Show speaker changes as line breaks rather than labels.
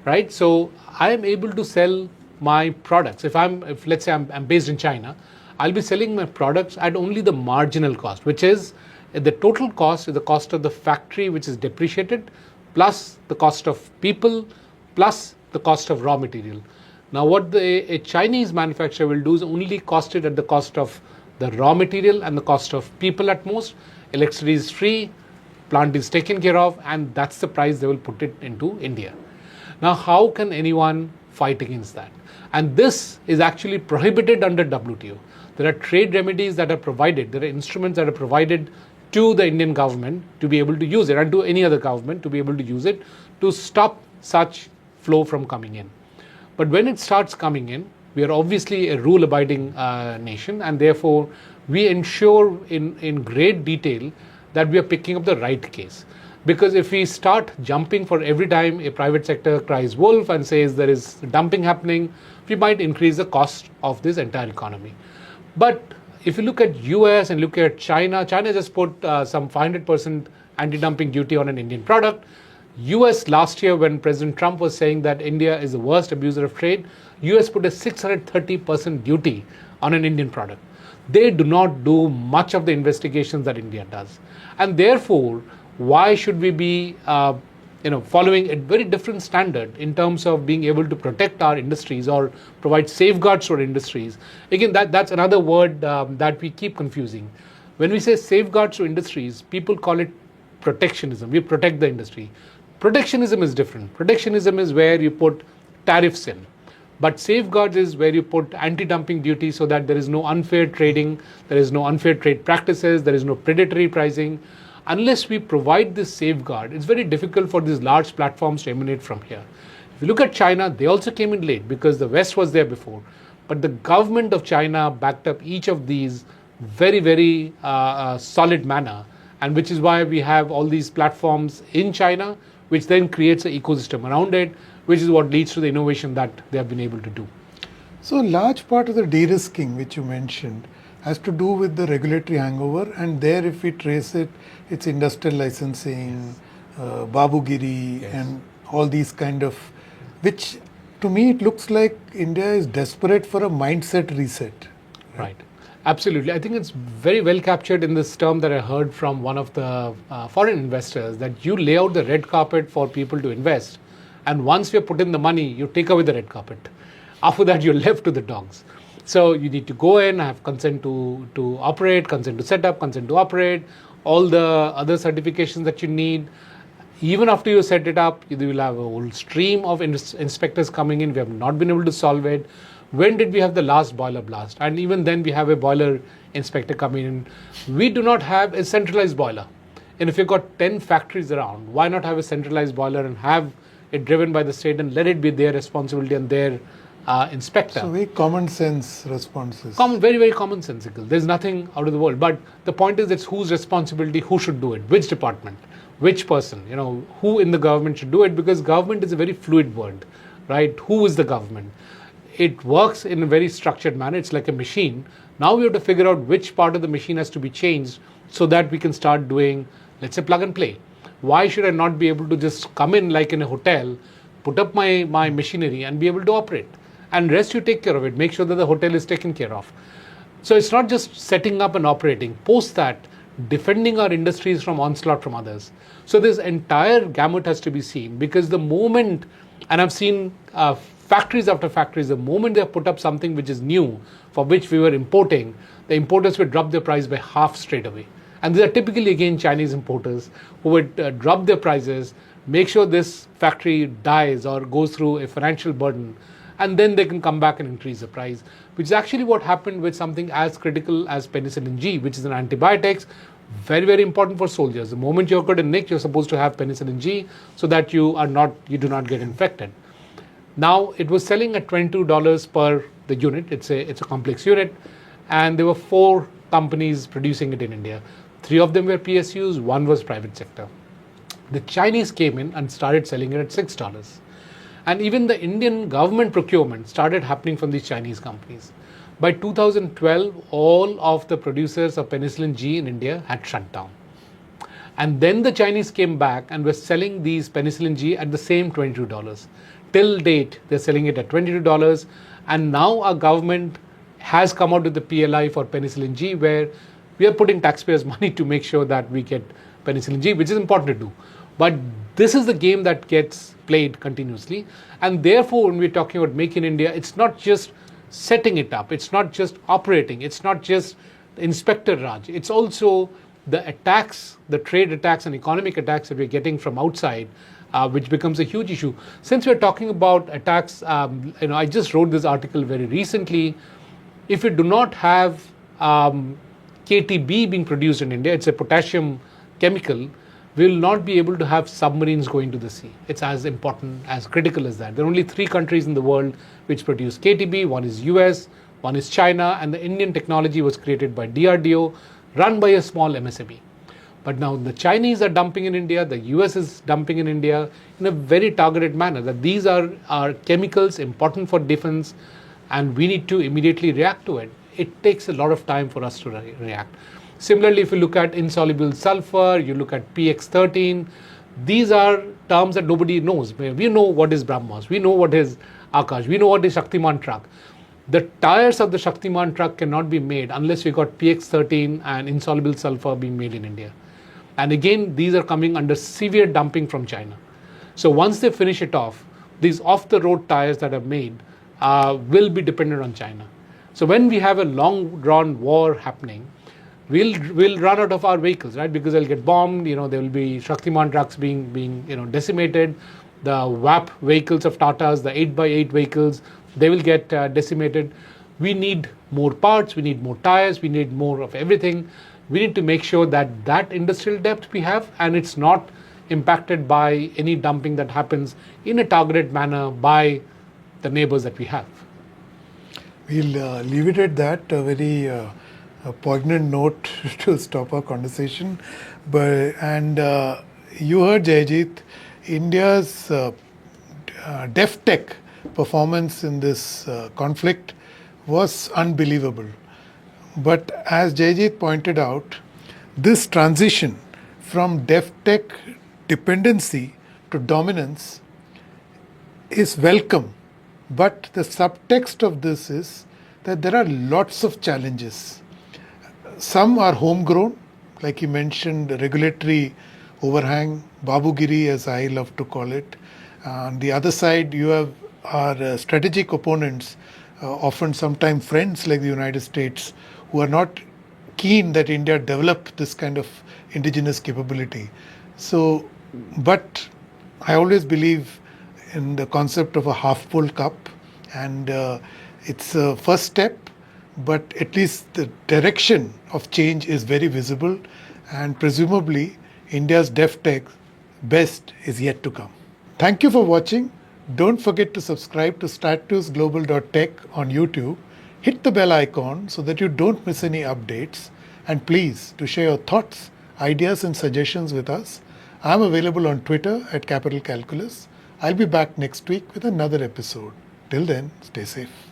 right? So I am able to sell my products. If let's say I'm based in China, I'll be selling my products at only the marginal cost, which is the total cost is the cost of the factory, which is depreciated, plus the cost of people, plus the cost of raw material. Now, what a Chinese manufacturer will do is only cost it at the cost of the raw material and the cost of people at most. Electricity is free, plant is taken care of, and that's the price they will put it into India. Now, how can anyone fight against that? And this is actually prohibited under WTO. There are trade remedies that are provided, there are instruments that are provided to the Indian government to be able to use it, and to any other government to be able to use it to stop such flow from coming in. But when it starts coming in, we are obviously a rule-abiding nation, and therefore we ensure in great detail that we are picking up the right case. Because if we start jumping for every time a private sector cries wolf and says there is dumping happening, we might increase the cost of this entire economy. But if you look at US and look at China, China just put some 500% anti-dumping duty on an Indian product. US last year, when President Trump was saying that India is the worst abuser of trade, US put a 630% duty on an Indian product. They do not do much of the investigations that India does. And therefore, why should we be following a very different standard in terms of being able to protect our industries or provide safeguards for industries? Again, that's another word that we keep confusing. When we say safeguards to industries, people call it protectionism. We protect the industry. Protectionism is different. Protectionism is where you put tariffs in. But safeguards is where you put anti-dumping duty so that there is no unfair trading, there is no unfair trade practices, there is no predatory pricing. Unless we provide this safeguard, it's very difficult for these large platforms to emanate from here. If you look at China, they also came in late because the West was there before. But the government of China backed up each of these very, very solid manner, and which is why we have all these platforms in China, which then creates an ecosystem around it, which is what leads to the innovation that they have been able to do.
So a large part of the de-risking which you mentioned has to do with the regulatory hangover, and there if we trace it, it's industrial licensing, Babugiri, and all these kind of, which to me it looks like India is desperate for a mindset reset.
Right. Absolutely. I think it's very well captured in this term that I heard from one of the foreign investors, that you lay out the red carpet for people to invest, and once you put in the money, you take away the red carpet. After that, you're left to the dogs. So you need to go in, have consent to operate, consent to set up, consent to operate, all the other certifications that you need. Even after you set it up, you will have a whole stream of inspectors coming in. We have not been able to solve it. When did we have the last boiler blast? And even then we have a boiler inspector coming in. We do not have a centralized boiler. And if you've got 10 factories around, why not have a centralized boiler and have it driven by the state and let it be their responsibility and their inspector?
So very common sense responses.
Very, very commonsensical. There's nothing out of the world. But the point is, it's whose responsibility, who should do it, which department, which person, who in the government should do it, because government is a very fluid word, right? Who is the government? It works in a very structured manner. It's like a machine. Now we have to figure out which part of the machine has to be changed so that we can start doing, let's say, plug and play. Why should I not be able to just come in like in a hotel, put up my machinery and be able to operate? And rest you take care of it. Make sure that the hotel is taken care of. So it's not just setting up and operating. Post that, defending our industries from onslaught from others. So this entire gamut has to be seen, because the moment, and I've seen factories after factories, the moment they have put up something which is new, for which we were importing, the importers would drop their price by half straight away. And these are typically, again, Chinese importers who would drop their prices, make sure this factory dies or goes through a financial burden, and then they can come back and increase the price, which is actually what happened with something as critical as penicillin G, which is an antibiotics, very, very important for soldiers. The moment you're got a nick, you're supposed to have penicillin G so that you do not get infected. Now, it was selling at $22 per the unit. It's a complex unit, and there were 4 companies producing it in India. 3 of them were PSUs, 1 was private sector. The Chinese came in and started selling it at $6. And even the Indian government procurement started happening from these Chinese companies. By 2012, all of the producers of penicillin G in India had shut down. And then the Chinese came back and were selling these penicillin G at the same $22. Till date, they're selling it at $22. And now our government has come out with the PLI for penicillin G, where we are putting taxpayers' money to make sure that we get penicillin G, which is important to do. But this is the game that gets played continuously. And therefore, when we're talking about Make in India, it's not just setting it up, it's not just operating, it's not just Inspector Raj, it's also the attacks, the trade attacks and economic attacks that we're getting from outside, which becomes a huge issue. Since we're talking about attacks, I just wrote this article very recently. If we do not have KTB being produced in India, it's a potassium chemical, we will not be able to have submarines going to the sea. It's as important, as critical as that. There are only 3 countries in the world which produce KTB. One is US, one is China, and the Indian technology was created by DRDO, run by a small MSME. But now the Chinese are dumping in India, the US is dumping in India in a very targeted manner, that these are chemicals important for defense, and we need to immediately react to it. It takes a lot of time for us to react. Similarly, if you look at insoluble sulfur, you look at PX13, these are terms that nobody knows. We know what is BrahMos, we know what is Akash, we know what is Shaktiman truck. The tires of the Shaktiman truck cannot be made unless we got PX13 and insoluble sulfur being made in India. And again, these are coming under severe dumping from China. So once they finish it off, these off-the-road tires that are made will be dependent on China. So when we have a long-drawn war happening, we'll run out of our vehicles, right? Because they'll get bombed. There will be Shaktiman trucks being decimated. The WAP vehicles of Tata's, the 8x8 vehicles, they will get decimated. We need more parts. We need more tires. We need more of everything. We need to make sure that that industrial depth we have, and it's not impacted by any dumping that happens in a targeted manner by the neighbors that we have.
We'll leave it at that. A very poignant note to stop our conversation. You heard Jayajit, India's def tech performance in this conflict was unbelievable. But as Jayajit pointed out, this transition from def tech dependency to dominance is welcome. But the subtext of this is that there are lots of challenges. Some are homegrown, like you mentioned, the regulatory overhang, Babugiri as I love to call it. On the other side, you have our strategic opponents, often sometimes friends like the United States, who are not keen that India develop this kind of indigenous capability. So, but I always believe in the concept of a half-full cup, and it's a first step, but at least the direction of change is very visible, and presumably India's def tech best is yet to come. Thank you for watching. Don't forget to subscribe to statnewsglobal.tech on YouTube. Hit the bell icon so that you don't miss any updates, and please to share your thoughts, ideas and suggestions with us. I'm available on Twitter at Capital Calculus. I'll be back next week with another episode. Till then, stay safe.